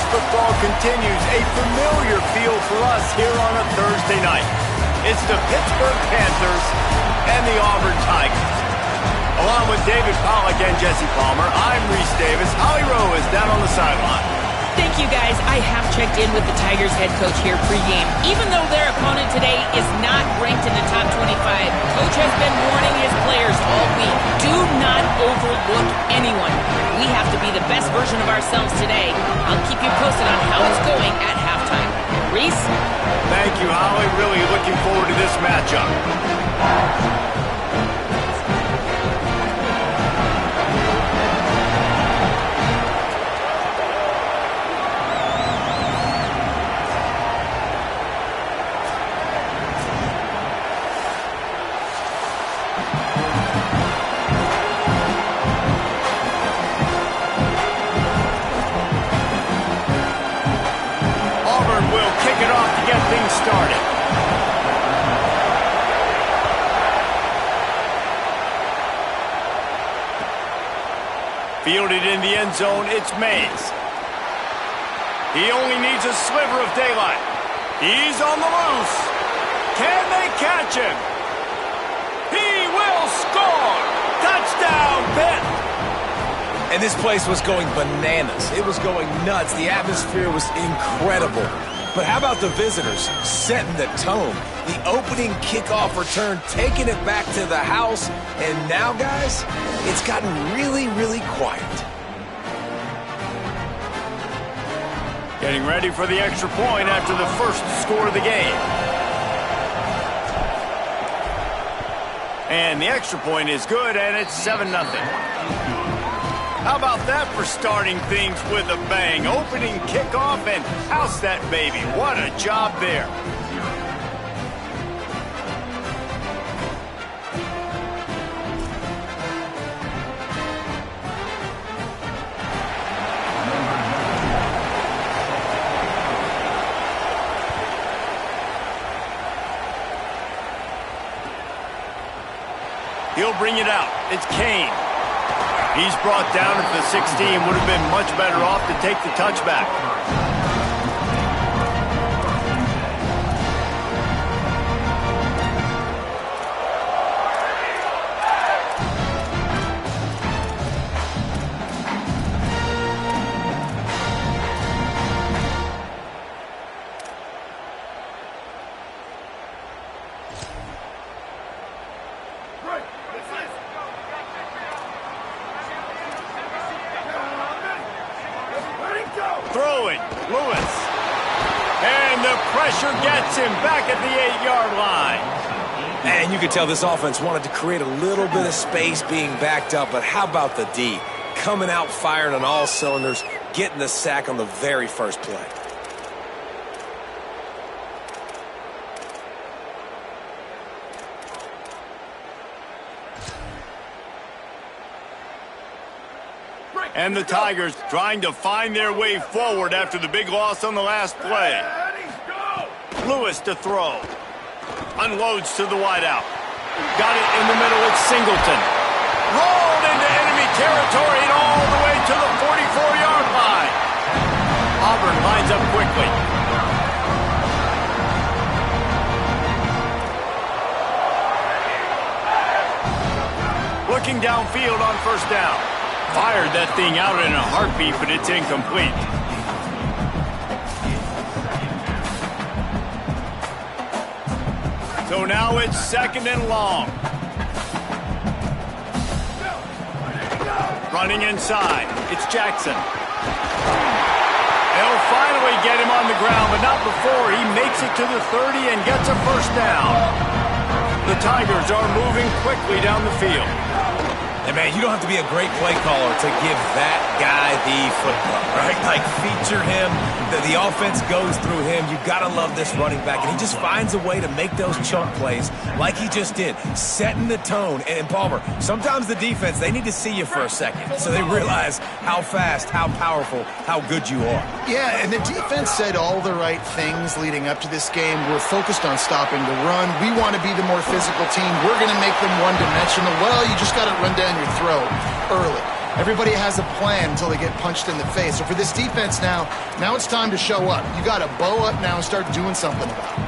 football continues, a familiar feel for us here on a Thursday night. It's the Pittsburgh Panthers and the Auburn Tigers. Along with David Pollack and Jesse Palmer, I'm Reese Davis. Holly Rowe is down on the sideline. Thank you, guys. I have checked in with the Tigers head coach here pregame. Even though their opponent today is not ranked in the top 25, coach has been warning his players all week. Do not overlook anyone. We have to be the best version of ourselves today. I'll keep you posted on how it's going at halftime. Reese? Thank you, Holly. Really looking forward to this matchup. Started. Fielded in the end zone, it's Mays. He only needs a sliver of daylight. He's on the loose. Can they catch him? He will score! Touchdown, Pitt! And this place was going bananas. It was going nuts. The atmosphere was incredible. But how about the visitors setting the tone? The opening kickoff return, taking it back to the house. And now, guys, it's gotten really, really quiet. Getting ready for the extra point after the first score of the game. And the extra point is good, and it's 7-0. How about that for starting things with a bang? Opening kickoff and house that baby. What a job there. He'll bring it out. It's Kane. He's brought down at the 16. Would have been much better off to take the touchback. Throwing, Lewis. And the pressure gets him back at the 8-yard line. And you could tell this offense wanted to create a little bit of space being backed up, but how about the D? Coming out firing on all cylinders, getting the sack on the very first play. And the Tigers trying to find their way forward after the big loss on the last play. Lewis to throw. Unloads to the wideout. Got it in the middle, it's Singleton. Rolled into enemy territory and all the way to the 44-yard line. Auburn lines up quickly. Looking downfield on first down. Fired that thing out in a heartbeat, but it's incomplete. So now it's 2nd and long. Running inside. It's Jackson. They'll finally get him on the ground, but not before he makes it to the 30 and gets a first down. The Tigers are moving quickly down the field. And, man, you don't have to be a great play caller to give that guy the football, right? Like, feature him. The offense goes through him. You got to love this running back. And he just finds a way to make those chunk plays like he just did, setting the tone. And, Palmer, sometimes the defense, they need to see you for a second so they realize how fast, how powerful, how good you are. Yeah, and the defense said all the right things leading up to this game. We're focused on stopping the run. We want to be the more physical team. We're going to make them one-dimensional. Well, you just got to run down your throat early. Everybody has a plan until they get punched in the face. So for this defense now it's time to show up. You got to bow up now and start doing something about it.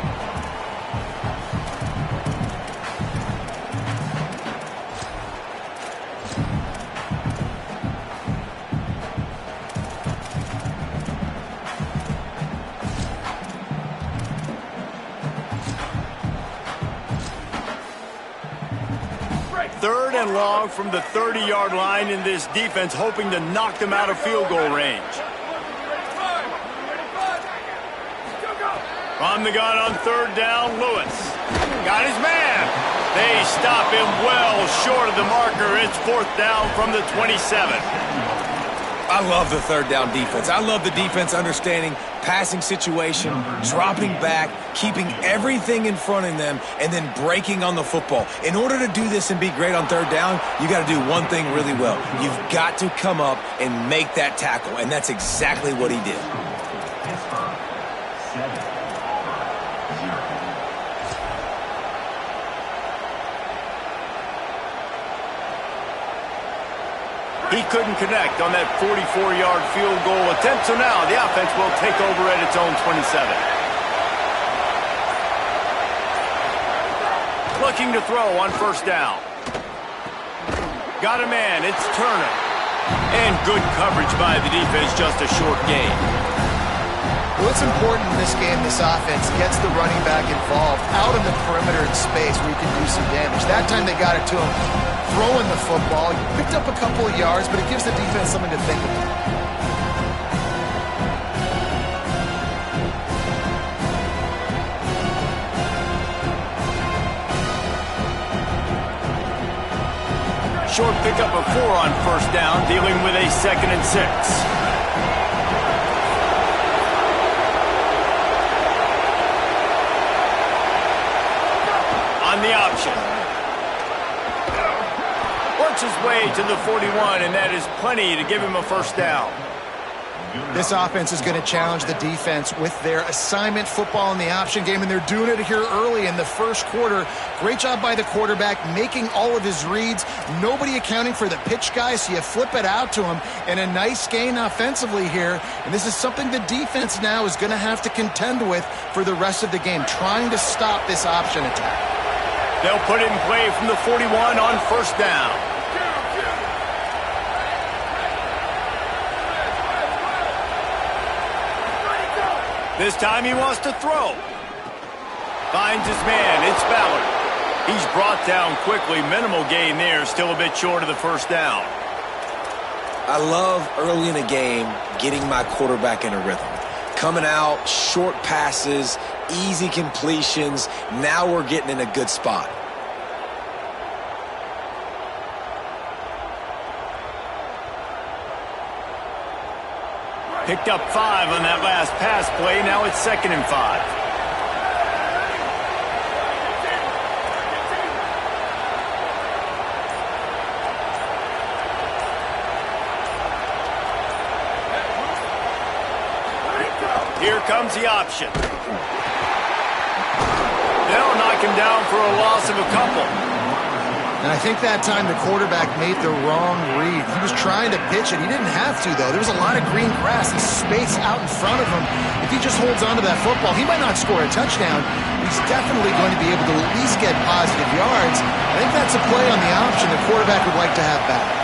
Third and long from the 30-yard line in this defense, hoping to knock them out of field goal range. From the gun on third down, Lewis. Got his man. They stop him well short of the marker. It's fourth down from the 27. I love the third down defense. I love the defense understanding passing situation, dropping back, keeping everything in front of them, and then breaking on the football. In order to do this and be great on third down, you got to do one thing really well. You've got to come up and make that tackle, and that's exactly what he did. He couldn't connect on that 44-yard field goal attempt, so now the offense will take over at its own 27. Looking to throw on first down. Got a man, it's Turner. And good coverage by the defense, just a short gain. Well, it's important in this game, this offense gets the running back involved out in the perimeter in space where he can do some damage. That time they got it to him. Throwing the football, picked up a couple of yards, but it gives the defense something to think about. Short pickup of 4 on first down, dealing with a 2nd and 6. On the option. Works his way to the 41, and that is plenty to give him a first down. This offense is going to challenge the defense with their assignment football in the option game, and they're doing it here early in the first quarter. Great job by the quarterback, making all of his reads. Nobody accounting for the pitch guy, so you flip it out to him, and a nice gain offensively here. And this is something the defense now is going to have to contend with for the rest of the game, trying to stop this option attack. They'll put it in play from the 41 on first down. This time he wants to throw. Finds his man. It's Ballard. He's brought down quickly. Minimal gain there. Still a bit short of the first down. I love early in a game getting my quarterback in a rhythm. Coming out, short passes, easy completions. Now we're getting in a good spot. Picked up 5 on that last pass play. Now it's 2nd and 5. Here comes the option. They'll knock him down for a loss of a couple. And I think that time the quarterback made the wrong read. He was trying to pitch it. He didn't have to, though. There was a lot of green grass and space out in front of him. If he just holds on to that football, he might not score a touchdown. He's definitely going to be able to at least get positive yards. I think that's a play on the option the quarterback would like to have back.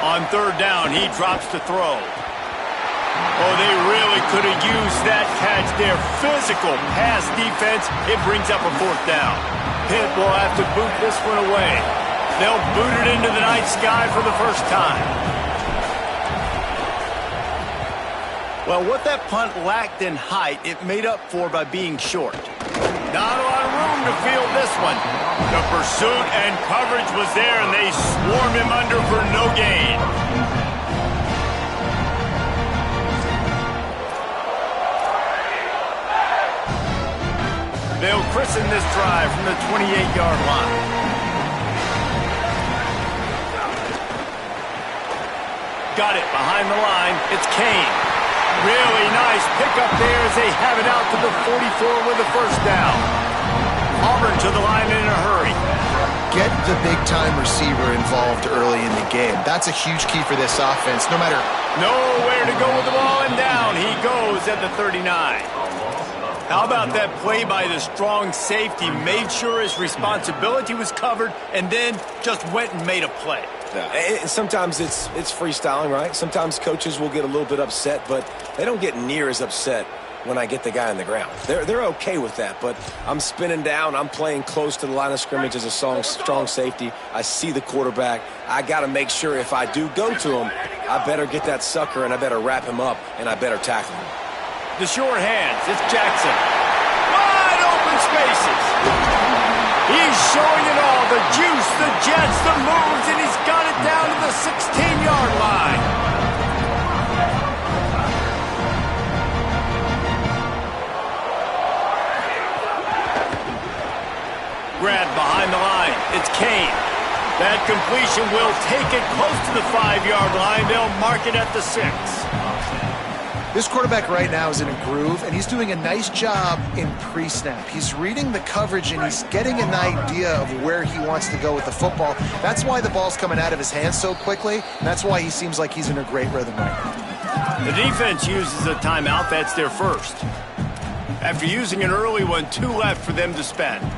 On third down, he drops to throw. Oh, they really could have used that catch there. Physical pass defense. It brings up a fourth down. Pitt will have to boot this one away. They'll boot it into the night sky for the first time. Well, what that punt lacked in height, it made up for by being short. Not a lot of room to field this one. The pursuit and coverage was there, and they swarm him under for no gain. They'll christen this drive from the 28-yard line. got it behind the line. It's Kane. Really nice pickup there as they have it out to the 44 with a first down. Auburn to the line in a hurry. Get the big-time receiver involved early in the game. That's a huge key for this offense. No matter... Nowhere to go with the ball, and down he goes at the 39. How about that play by the strong safety? Made sure his responsibility was covered and then just went and made a play. Yeah. And sometimes it's freestyling, right? Sometimes coaches will get a little bit upset, but they don't get near as upset when I get the guy on the ground. They're okay with that, but I'm spinning down. I'm playing close to the line of scrimmage as a strong safety. I see the quarterback. I got to make sure if I do go to him, I better get that sucker and I better wrap him up and I better tackle him. The short hands, it's Jackson. Wide open spaces. He's showing it all, the juice, the jets, the moves, and he's got it down to the 16-yard line. Grab behind the line, it's Kane. That completion will take it close to the 5-yard line. They'll mark it at the 6. This quarterback right now is in a groove, and he's doing a nice job in pre-snap. He's reading the coverage, and he's getting an idea of where he wants to go with the football. That's why the ball's coming out of his hands so quickly, and that's why he seems like he's in a great rhythm right now. The defense uses a timeout. That's their first. After using an early one, 2 left for them to spend.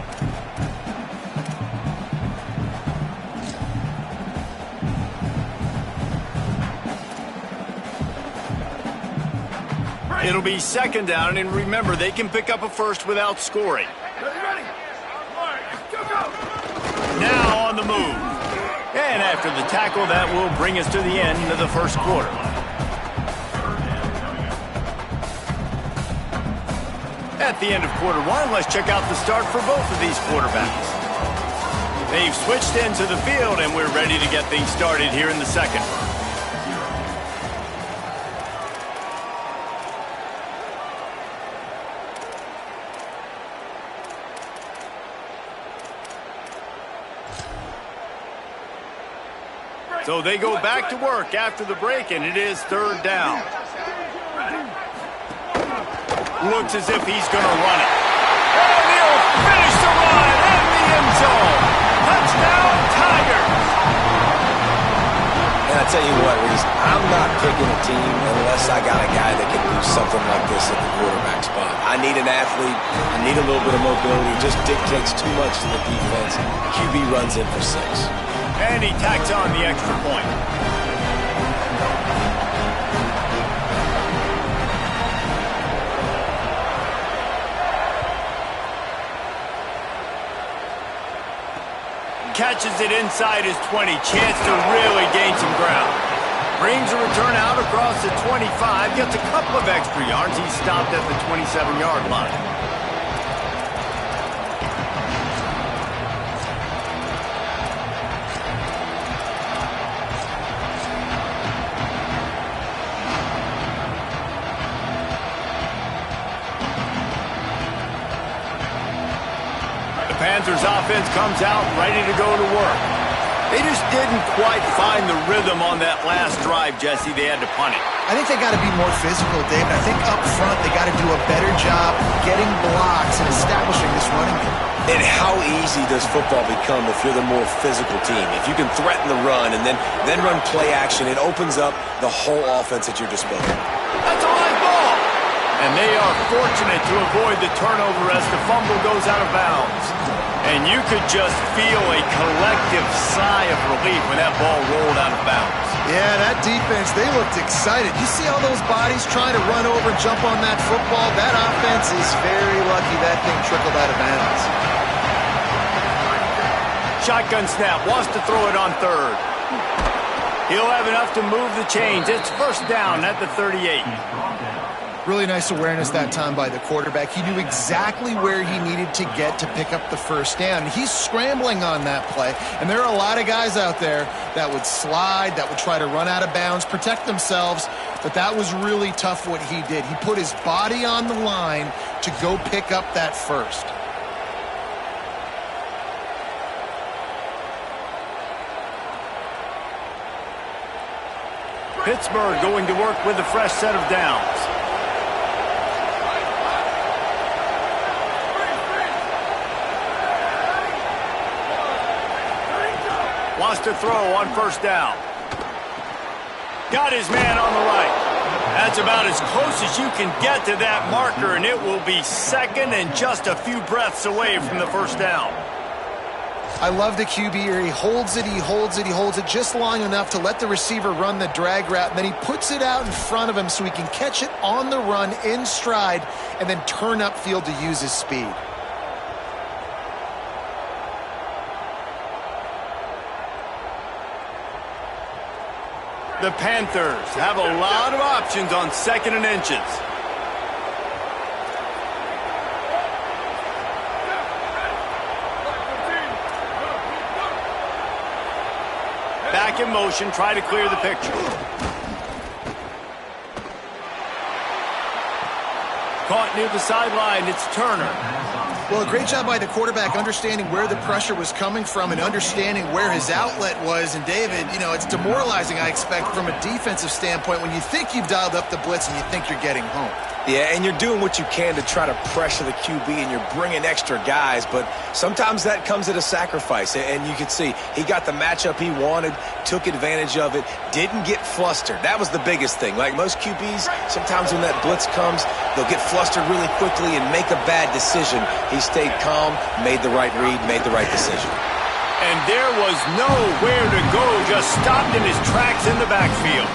It'll be second down, and remember, they can pick up a first without scoring. Ready. All right, go. Now on the move. And after the tackle, that will bring us to the end of the first quarter. At the end of quarter one, let's check out the start for both of these quarterbacks. They've switched into the field, and we're ready to get things started here in the second. So they go back to work after the break, and it is third down. Looks as if he's going to run it. And he'll finish the run in the end zone. Touchdown, Tigers. And I tell you what, Reese, I'm not picking a team unless I got a guy that can do something like this at the quarterback spot. I need an athlete. I need a little bit of mobility. It just dictates too much to the defense. QB runs in for 6. And he tacks on the extra point. Catches it inside his 20. Chance to really gain some ground. Brings a return out across the 25. Gets a couple of extra yards. He stopped at the 27-yard line. Panthers offense comes out ready to go to work. They just didn't quite find the rhythm on that last drive, Jesse. They had to punt it. I think they got to be more physical, David. I think up front they got to do a better job getting blocks and establishing this running game. And how easy does football become if you're the more physical team? If you can threaten the run and then run play action, it opens up the whole offense at your disposal. That's a high ball. And they are fortunate to avoid the turnover as the fumble goes out of bounds. And you could just feel a collective sigh of relief when that ball rolled out of bounds. Yeah, that defense, they looked excited. You see all those bodies trying to run over, jump on that football? That offense is very lucky that thing trickled out of bounds. Shotgun snap, wants to throw it on third. He'll have enough to move the chains. It's first down at the 38. Really nice awareness that time by the quarterback. He knew exactly where he needed to get to pick up the first down. He's scrambling on that play, and there are a lot of guys out there that would slide, that would try to run out of bounds, protect themselves, but that was really tough what he did. He put his body on the line to go pick up that first. Pittsburgh going to work with a fresh set of downs. Wants to throw on first down. Got his man on the right. That's about as close as you can get to that marker, and it will be second and just a few breaths away from the first down. I love the QB here. He holds it, he holds it, he holds it just long enough to let the receiver run the drag route, and then he puts it out in front of him so he can catch it on the run in stride and then turn upfield to use his speed. The Panthers have a lot of options on 2nd and inches. Back in motion, try to clear the picture. Caught near the sideline, it's Turner. Well, a great job by the quarterback understanding where the pressure was coming from and understanding where his outlet was. And David, you know, it's demoralizing, I expect, from a defensive standpoint when you think you've dialed up the blitz and you think you're getting home. Yeah, and you're doing what you can to try to pressure the QB, and you're bringing extra guys, but sometimes that comes at a sacrifice. And you can see he got the matchup he wanted, took advantage of it, didn't get flustered. That was the biggest thing. Like most QBs, sometimes when that blitz comes, they'll get flustered really quickly and make a bad decision. He stayed calm, made the right read, made the right decision. And there was nowhere to go, just stopped in his tracks in the backfield.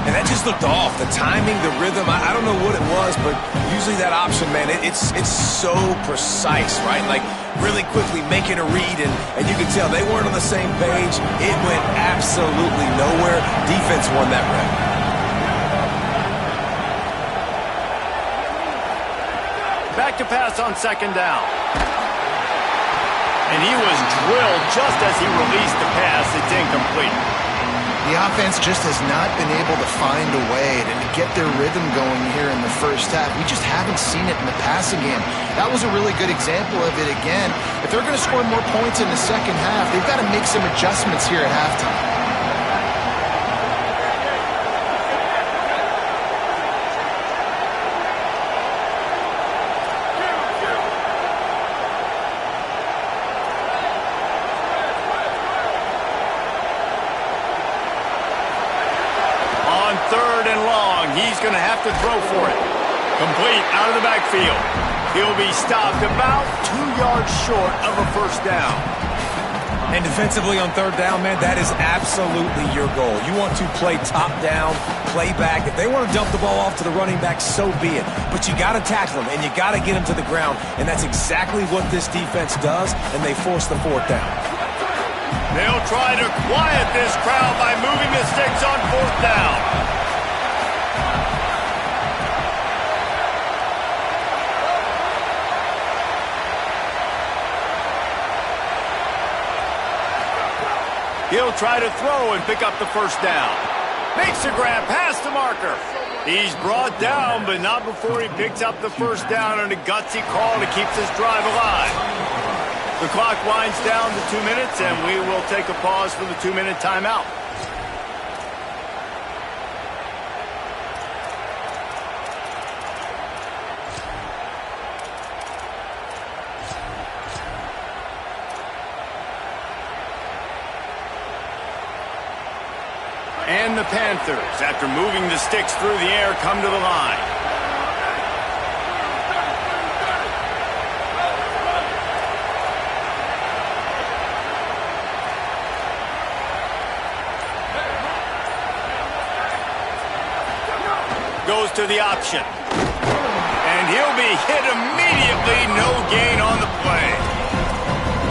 And that just looked off. The timing, the rhythm, I don't know what it was, but usually that option, man, it's so precise, right? Like really quickly making a read, and you can tell they weren't on the same page. It went absolutely nowhere. Defense won that rep. Back to pass on 2nd down. And he was drilled just as he released the pass. It's incomplete. The offense just has not been able to find a way to get their rhythm going here in the first half. We just haven't seen it in the passing game. That was a really good example of it again. If they're going to score more points in the second half, they've got to make some adjustments here at halftime. He's going to have to throw for it. Complete out of the backfield. He'll be stopped about 2 yards short of a first down. And defensively on 3rd down, man, that is absolutely your goal. You want to play top down, play back. If they want to dump the ball off to the running back, so be it. But you got to tackle them, and you got to get them to the ground. And that's exactly what this defense does, and they force the 4th down. They'll try to quiet this crowd by moving the sticks on 4th down. He'll try to throw and pick up the first down. Makes a grab past the marker. He's brought down, but not before he picks up the first down on a gutsy call to keep this drive alive. The clock winds down to 2 minutes, and we will take a pause for the 2-minute timeout. And the Panthers, after moving the sticks through the air, come to the line. Goes to the option. And he'll be hit immediately. No gain on the play.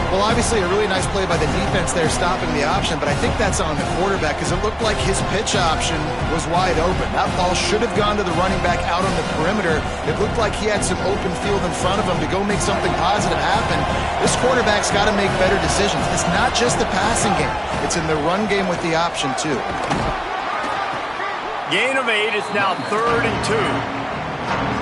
Well, obviously a really nice play by the defense there stopping the option, but I think that's on the quarterback because it looked like his pitch option was wide open. That ball should have gone to the running back out on the perimeter. It looked like he had some open field in front of him to go make something positive happen. This quarterback's got to make better decisions. It's not just the passing game. It's in the run game with the option, too. Gain of 8. It's now 3rd and 2.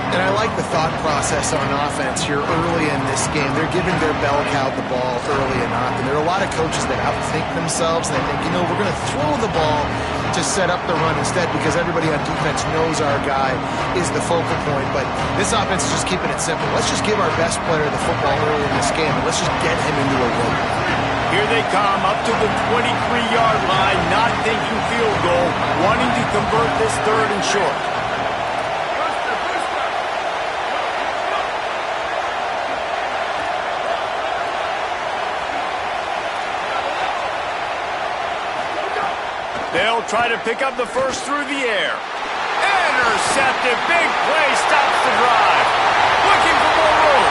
And I like the thought process on offense here early in this game. They're giving their bell cow the ball early and often. There are a lot of coaches that outthink themselves. They think, you know, we're going to throw the ball to set up the run instead because everybody on defense knows our guy is the focal point. But this offense is just keeping it simple. Let's just give our best player the football early in this game, and let's just get him into a rhythm. Here they come up to the 23-yard line, not thinking field goal, wanting to convert this third and short. They'll try to pick up the first through the air. Intercepted. Big play stops the drive. Looking for more room.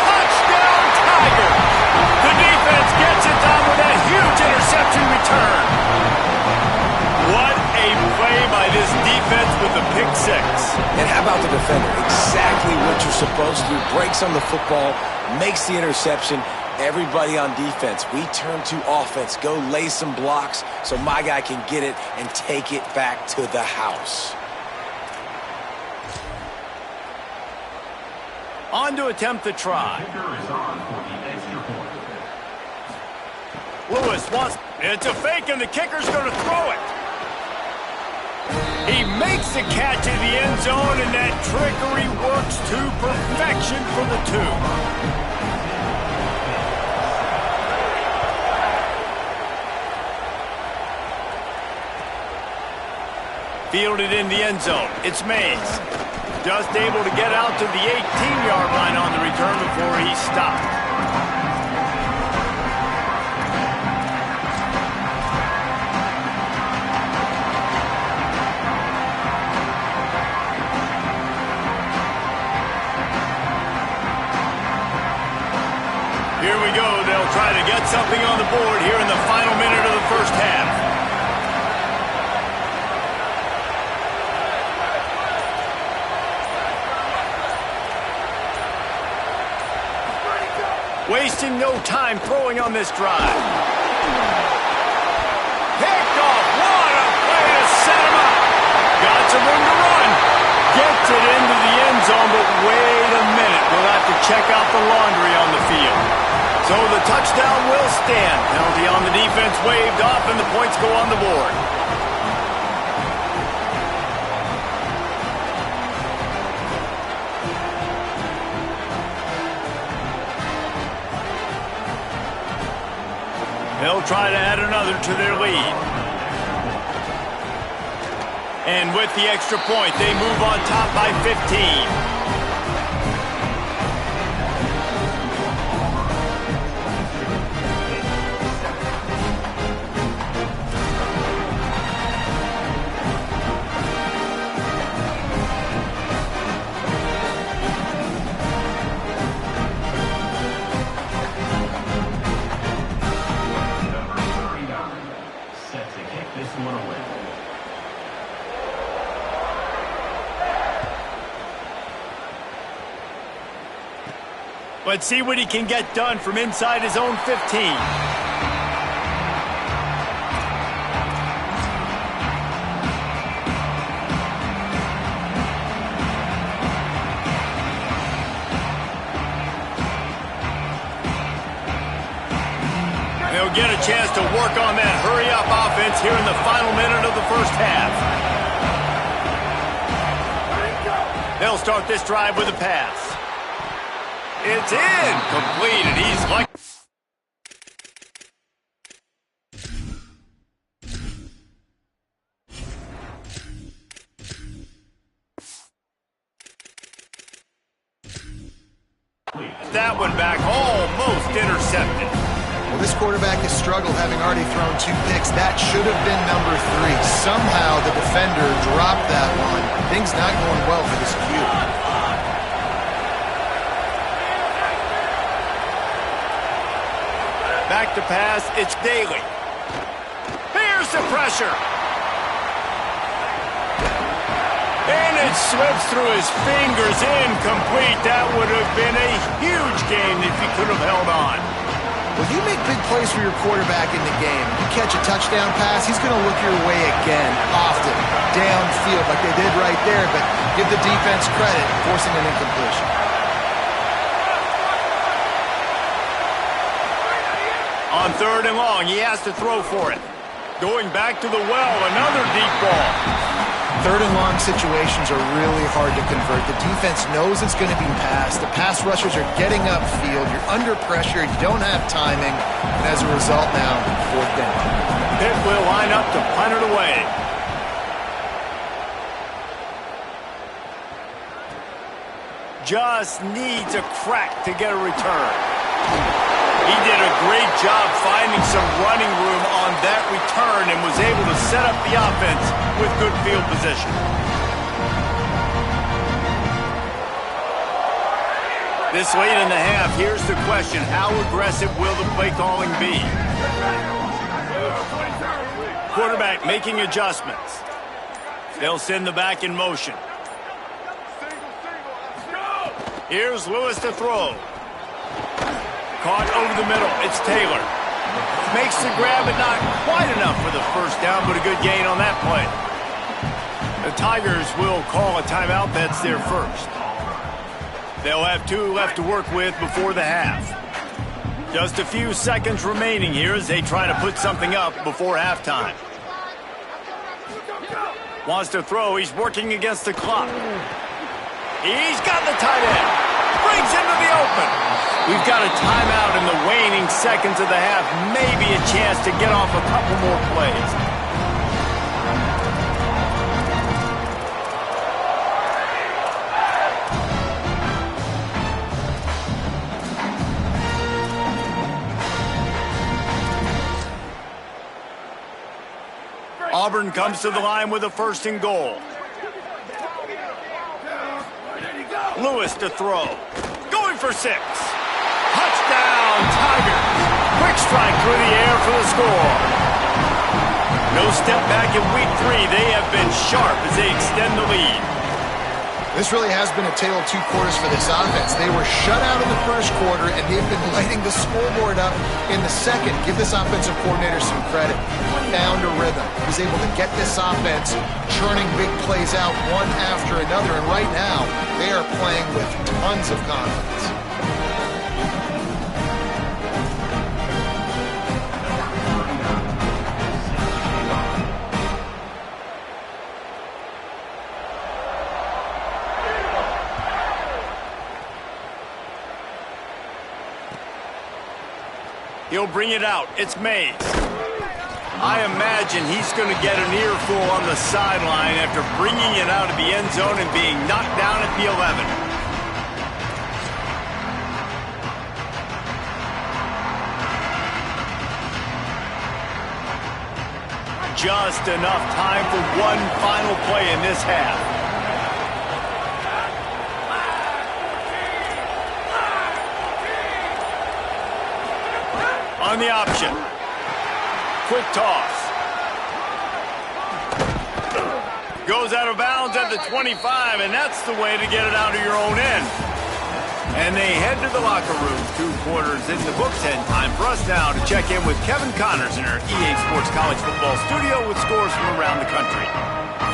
Touchdown, Tigers. The defense gets it done with a huge interception return. What a play by this defense with the pick six. And how about the defender? Exactly what you're supposed to do. Breaks on the football, makes the interception. Everybody on defense, we turn to offense. Go lay some blocks so my guy can get it and take it back to the house. On to attempt the try. Lewis wants... It's a fake, and the kicker's going to throw it. He makes the catch in the end zone, and that trickery works to perfection for the two. Fielded in the end zone. It's Mays. Just able to get out to the 18-yard line on the return before he stopped. Here we go. They'll try to get something on the board here in the final minute of the first half. Wasting no time throwing on this drive. Picked off. What a play to set him up. Got some room to run. Gets it into the end zone, but wait a minute. We'll have to check out the laundry on the field. So the touchdown will stand. Penalty on the defense waved off, and the points go on the board. They'll try to add another to their lead. And with the extra point, they move on top by 15. Let's see what he can get done from inside his own 15. They'll get a chance to work on that hurry-up offense here in the final minute of the first half. They'll start this drive with a pass. It's in, completed. He's like... That one back, almost intercepted. Well, this quarterback has struggled, having already thrown 2 picks. That should have been number 3. Somehow the defender dropped that one. Things not going well for this Q. Back to pass, it's Daly. Here's the pressure. And it slips through his fingers, incomplete. That would have been a huge game if he could have held on. Well, you make big plays for your quarterback in the game. You catch a touchdown pass, he's going to look your way again, often, downfield like they did right there, but give the defense credit, forcing an incompletion. On 3rd and long, he has to throw for it. Going back to the well, another deep ball. 3rd and long situations are really hard to convert. The defense knows it's going to be passed. The pass rushers are getting upfield. You're under pressure. You don't have timing. And as a result now, 4th down. Pitt will line up to punt it away. Just needs a crack to get a return. He did a great job finding some running room on that return and was able to set up the offense with good field position. This late in the half, here's the question: how aggressive will the play calling be? Quarterback making adjustments. They'll send the back in motion. Here's Lewis to throw. Caught over the middle. It's Taylor. Makes the grab, but not quite enough for the first down, but a good gain on that play. The Tigers will call a timeout. That's their first. They'll have 2 left to work with before the half. Just a few seconds remaining here as they try to put something up before halftime. Wants to throw. He's working against the clock. He's got the tight end. Brings into the open. We've got a timeout in the waning seconds of the half. Maybe a chance to get off a couple more plays. Auburn comes to the line with a 1st and goal. Lewis to throw. Going for 6. Touchdown, Tigers. Quick strike through the air for the score. No step back in week 3. They have been sharp as they extend the lead. This really has been a tale of 2 quarters for this offense. They were shut out in the 1st quarter, and they've been lighting the scoreboard up in the 2nd. Give this offensive coordinator some credit. Found a rhythm. He's able to get this offense churning big plays out one after another, and right now, they are playing with tons of confidence. He'll bring it out. It's Mays. I imagine he's going to get an earful on the sideline after bringing it out of the end zone and being knocked down at the 11. Just enough time for one final play in this half. On the option. Quick toss. Goes out of bounds at the 25, and that's the way to get it out of your own end. And they head to the locker room. 2 quarters in the books, and time for us now to check in with Kevin Connors in our EA Sports College Football studio with scores from around the country.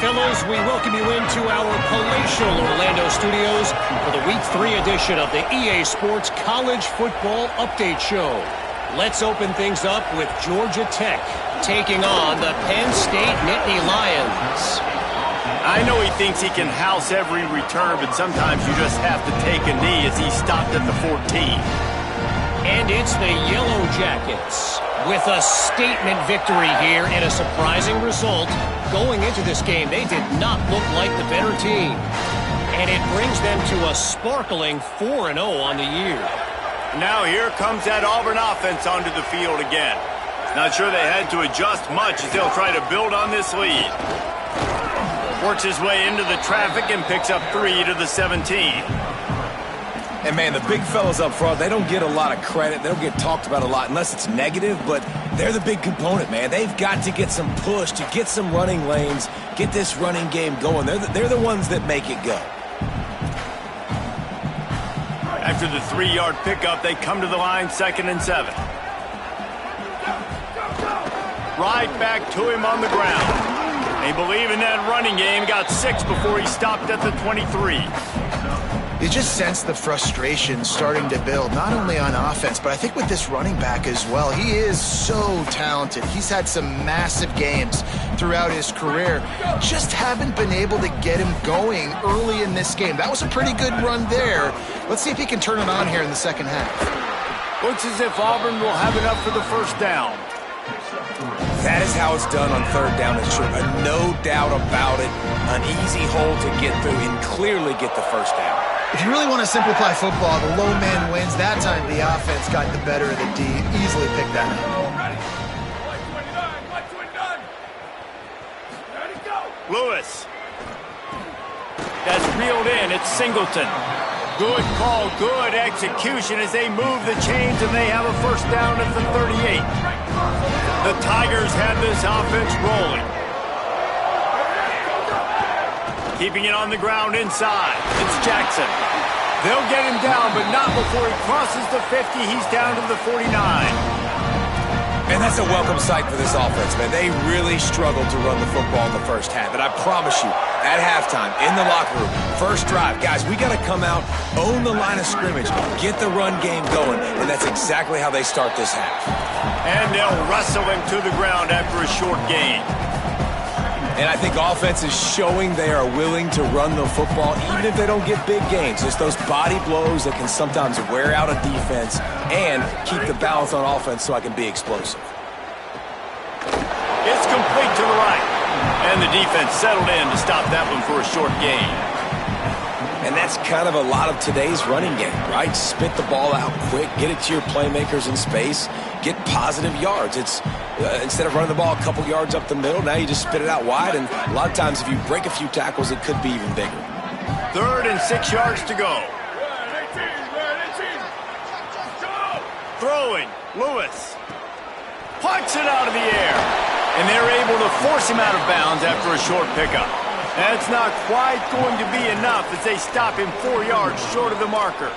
Fellows, we welcome you into our palatial Orlando studios for the Week 3 edition of the EA Sports College Football Update Show. Let's open things up with Georgia Tech taking on the Penn State Nittany Lions. I know he thinks he can house every return, but sometimes you just have to take a knee as he stopped at the 14. And it's the Yellow Jackets with a statement victory here and a surprising result. Going into this game, they did not look like the better team. And it brings them to a sparkling 4-0 on the year. Now here comes that Auburn offense onto the field again. Not sure they had to adjust much as they'll try to build on this lead. Works his way into the traffic and picks up 3 to the 17. And, man, the big fellas up front, they don't get a lot of credit. They don't get talked about a lot unless it's negative, but they're the big component, man. They've got to get some push, to get some running lanes, get this running game going. They're the ones that make it go. After the 3-yard pickup, they come to the line 2nd and 7. Right back to him on the ground. They believe in that running game. Got 6 before he stopped at the 23. You just sense the frustration starting to build, not only on offense, but I think with this running back as well. He is so talented. He's had some massive games throughout his career. Just haven't been able to get him going early in this game. That was a pretty good run there. Let's see if he can turn it on here in the second half. Looks as if Auburn will have enough for the first down. That is how it's done on third down and short. No doubt about it. An easy hole to get through and clearly get the first down. If you really want to simplify football, the low man wins. That time the offense got the better of the D. Easily picked that up. Lewis. That's reeled in. It's Singleton. Good call, good execution as they move the chains and they have a first down at the 38. The Tigers have this offense rolling. Keeping it on the ground inside. It's Jackson. They'll get him down, but not before he crosses the 50. He's down to the 49. And that's a welcome sight for this offense, man. They really struggled to run the football in the first half. And I promise you, at halftime, in the locker room, first drive, guys, we got to come out, own the line of scrimmage, get the run game going. And that's exactly how they start this half. And they'll wrestle him to the ground after a short gain. And I think offense is showing they are willing to run the football even if they don't get big gains. It's those body blows that can sometimes wear out a defense and keep the balance on offense so I can be explosive. It's complete to the right. And the defense settled in to stop that one for a short gain. And that's kind of a lot of today's running game, right? Spit the ball out quick, get it to your playmakers in space, get positive yards. It's instead of running the ball a couple yards up the middle, now you just spit it out wide, and a lot of times if you break a few tackles, it could be even bigger. 3rd and 6 yards to go. Throwing, Lewis. Punts it out of the air. And they're able to force him out of bounds after a short pickup. That's not quite going to be enough as they stop him 4 yards short of the marker.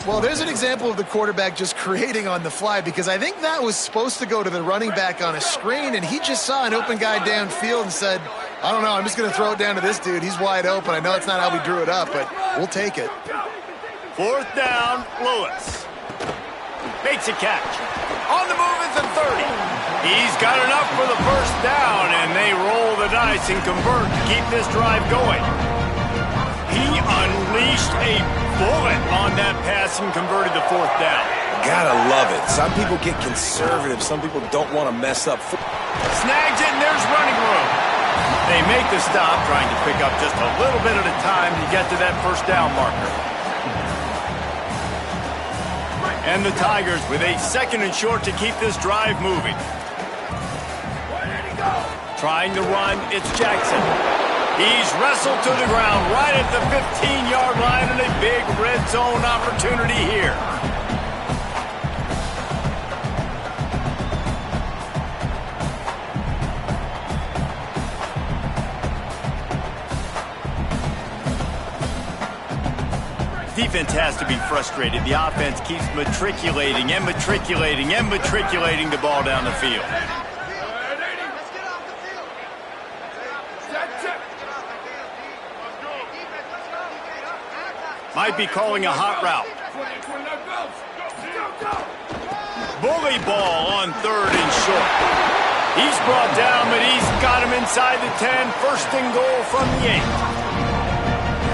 Well, there's an example of the quarterback just creating on the fly, because I think that was supposed to go to the running back on a screen, and he just saw an open guy downfield and said, I don't know, I'm just going to throw it down to this dude. He's wide open. I know that's not how we drew it up, but we'll take it. 4th down, Lewis. Makes a catch. On the move at the 30. He's got enough for the first down, and they roll the dice and convert to keep this drive going. He unleashed a bullet on that pass and converted the 4th down. Gotta love it. Some people get conservative. Some people don't want to mess up. Snags it, and there's running room. They make the stop, trying to pick up just a little bit at a time to get to that first down marker. And the Tigers with a 2nd and short to keep this drive moving. Trying to run, it's Jackson. He's wrestled to the ground right at the 15-yard line, and a big red zone opportunity here. Defense has to be frustrated. The offense keeps matriculating and matriculating and matriculating the ball down the field. Might be calling a hot route. Bully ball on 3rd and short. He's brought down, but he's got him inside the 10. 1st and goal from the 8.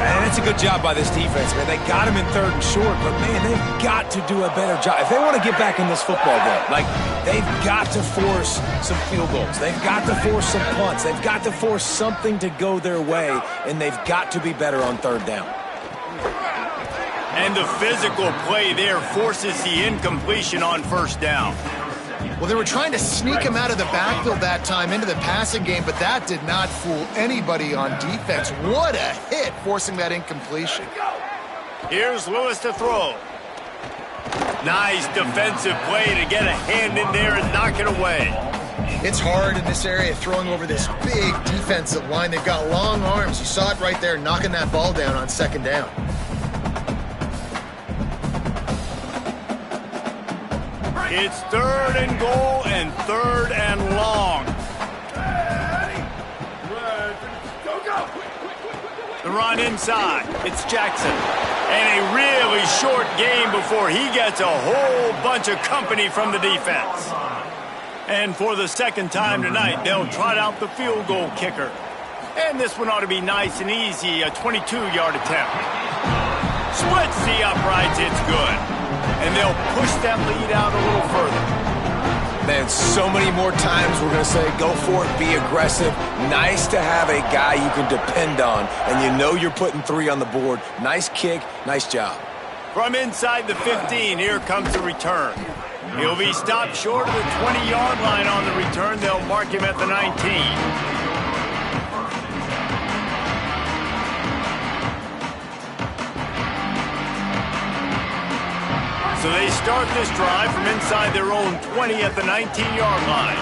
And it's a good job by this defense, man. They got him in 3rd and short, but, man, they've got to do a better job. If they want to get back in this football game, like, they've got to force some field goals. They've got to force some punts. They've got to force something to go their way, and they've got to be better on 3rd down. And the physical play there forces the incompletion on 1st down. Well, they were trying to sneak him out of the backfield that time into the passing game, but that did not fool anybody on defense. What a hit, forcing that incompletion. Here's Lewis to throw. Nice defensive play to get a hand in there and knock it away. It's hard in this area throwing over this big defensive line. They've got long arms. You saw it right there, knocking that ball down on 2nd down. It's 3rd and goal and 3rd and long. The run inside. It's Jackson. And a really short game before he gets a whole bunch of company from the defense. And for the second time tonight, they'll trot out the field goal kicker. And this one ought to be nice and easy, a 22-yard attempt. Splits the uprights, it's good. And they'll push that lead out a little further. Man, so many more times we're going to say, go for it, be aggressive. Nice to have a guy you can depend on, and you know you're putting 3 on the board. Nice kick, nice job. From inside the 15, here comes the return. He'll be stopped short of the 20-yard line on the return. They'll mark him at the 19. So they start this drive from inside their own 20 at the 19-yard line.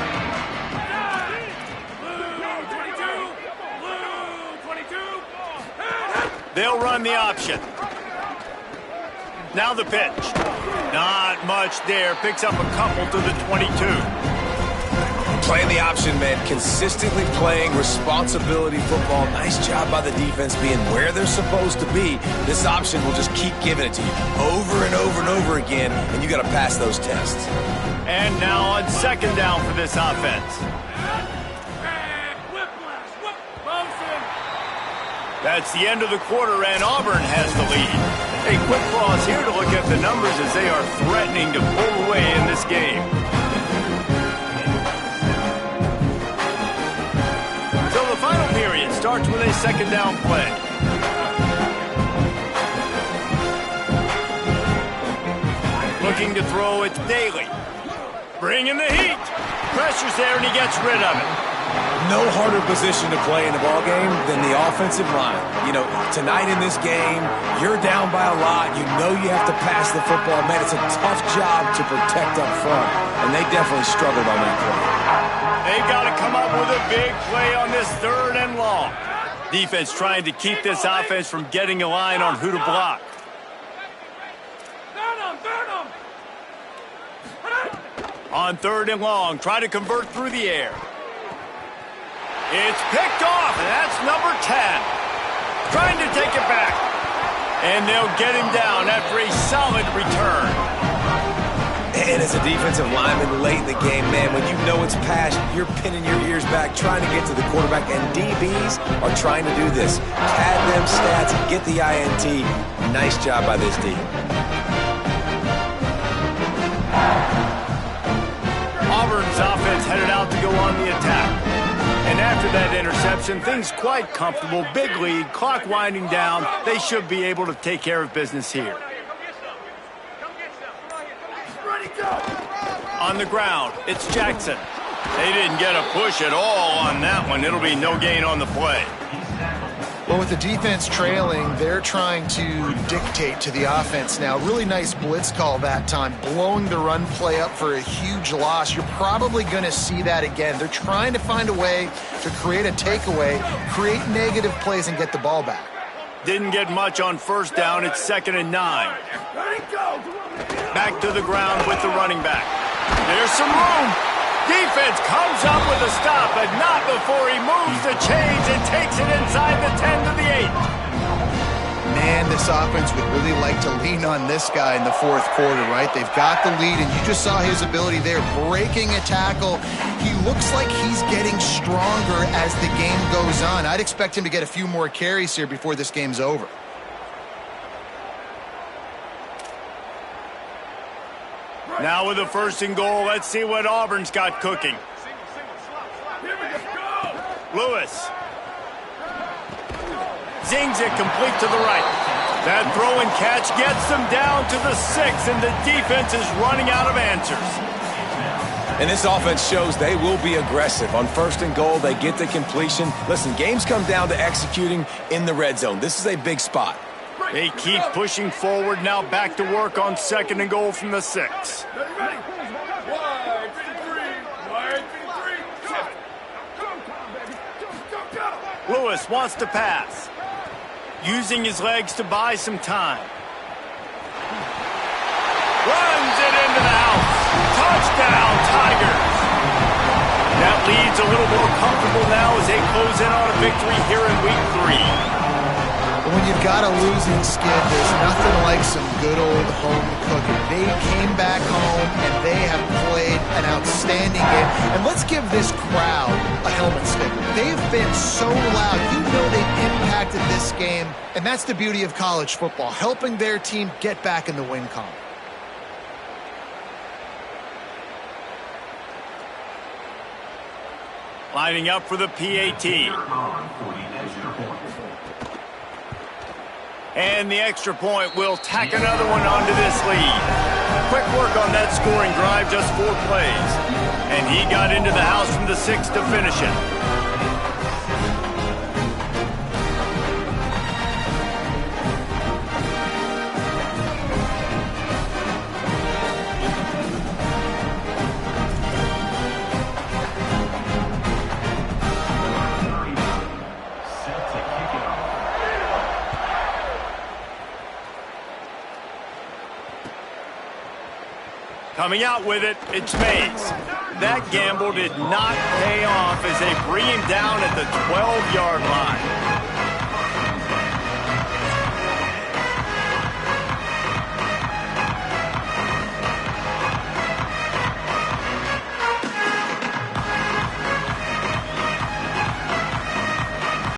They'll run the option. Now the pitch. Not much there. Picks up a couple to the 22. Playing the option, man. Consistently playing responsibility football. Nice job by the defense being where they're supposed to be. This option will just keep giving it to you over and over and over again, and you got to pass those tests. And now on second down for this offense. That's the end of the quarter, and Auburn has the lead. A quick pause here to look at the numbers as they are threatening to pull away in this game. So the final period starts with a second down play. Looking to throw, it's Daly. Bringing the heat. Pressure's there, and he gets rid of it. No harder position to play in the ballgame than the offensive line. You know, tonight in this game, you're down by a lot. You know you have to pass the football. Man, it's a tough job to protect up front, and they definitely struggled on that play. They've got to come up with a big play on this third and long. Defense trying to keep this offense from getting a line on who to block. On third and long, try to convert through the air. It's picked off, and that's number 10. Trying to take it back. And they'll get him down after a solid return. And as a defensive lineman late in the game, man, when you know it's past, you're pinning your ears back, trying to get to the quarterback, and DBs are trying to do this. Pad them stats, get the INT. Nice job by this D. Auburn's offense headed out to go on the attack. And after that interception, things quite comfortable. Big lead, clock winding down. They should be able to take care of business here. On the ground, it's Jackson. They didn't get a push at all on that one. It'll be no gain on the play. Well, with the defense trailing, they're trying to dictate to the offense now. Really nice blitz call that time, blowing the run play up for a huge loss. You're probably going to see that again. They're trying to find a way to create a takeaway, create negative plays, and get the ball back. Didn't get much on first down. It's 2nd and 9. Back to the ground with the running back. There's some room. Defense comes up with a stop, but not before he moves the chains and takes it inside the 10 to the 8. Man, this offense would really like to lean on this guy in the fourth quarter, right? They've got the lead, and you just saw his ability there, breaking a tackle. He looks like he's getting stronger as the game goes on. I'd expect him to get a few more carries here before this game's over. Now with the 1st and goal, let's see what Auburn's got cooking. Lewis. Zings it complete to the right. That throw and catch gets them down to the 6, and the defense is running out of answers. And this offense shows they will be aggressive. On 1st and goal, they get the completion. Listen, games come down to executing in the red zone. This is a big spot. They keep pushing forward, now back to work on 2nd and goal from the 6. Lewis wants to pass. Using his legs to buy some time. Runs it into the house. Touchdown, Tigers. That lead's a little more comfortable now as they close in on a victory here in week 3. But when you've got a losing skid, there's nothing like some good old home cooking. They came back home, and they have played an outstanding game. And let's give this crowd a helmet stick. They've been so loud. You know they've impacted this game, and that's the beauty of college football, helping their team get back in the win column. Lining up for the PAT. And the extra point will tack another one onto this lead. Quick work on that scoring drive, just 4 plays. And he got into the house from the 6 to finish it. Coming out with it, it's Mays. That gamble did not pay off as they bring him down at the 12-yard line.